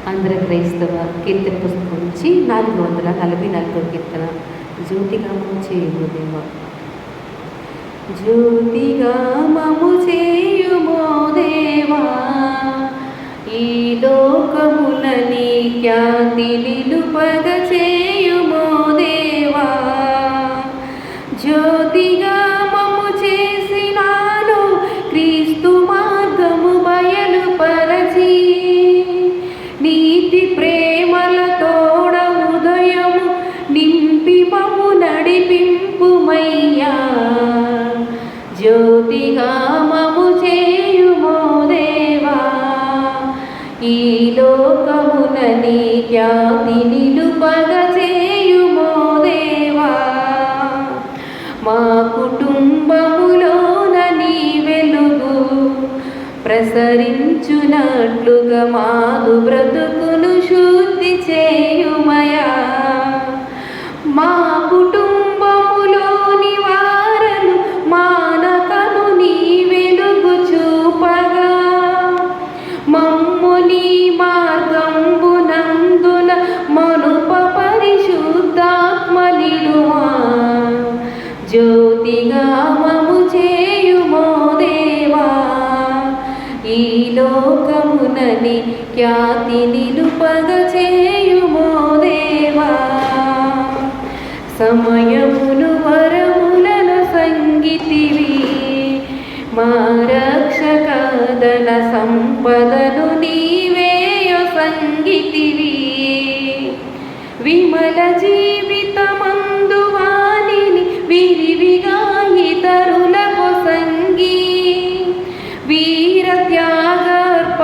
ఆంధ్ర క్రైస్తవ కీర్తన పుస్తకం నుంచి 444 కీర్తన. జ్యోతిగా మము చేయుము దేవా, జ్యోతిగా మము చేయుమో దేవా, ఈ లోకమున నీ ఖ్యాతి నిలుపగ చేయుమో దేవా. జ్యోతిగా మము చేసినాను క్రీస్తు మార్గము బయలుపరచి, నీతి ప్రేమల తోడ ఉదయము నింపి మము నడిపింపుమయ్యా. జ్యోతిగా మము చేయుమో దేవా, ఈ లోకమున నీ ఖ్యాతి నిలుపగ చేయుమో దేవా. మా కుటుంబములోన నీ వెలుగు ప్రసరించునట్లుగా మాదు బ్రతుకును శుద్ధి చేయుమయా. మా కుటుంబములోని వారను మానకను నీ వెలుగు చూపగా, మమ్ము నీ మార్గంబునందున మనుప పరిశుద్ధాత్మ నిలువా. జ్యోతిగా మము చేయుమో దేవా, ఈ లోకమున నీ ఖ్యాతి నిలుపగ చేయుమో దేవా. సమయమును వరములను సంగితివి, మా రక్షకదన సంపదను నీవేయ సంగితివి. విమల జీవితమందు వాణిని విరివిగా ఇతరులకు సంగి, వీర త్యాగర్పణములతోని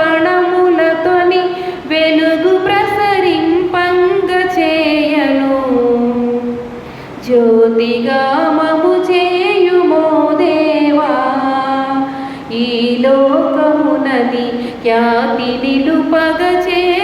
వెలుగు ప్రసరింపంగ చేయను. జ్యోతిగా మము చేయుమో దేవా, ఈ లోకమున నీ ఖ్యాతి నిలుపగ చేయుమో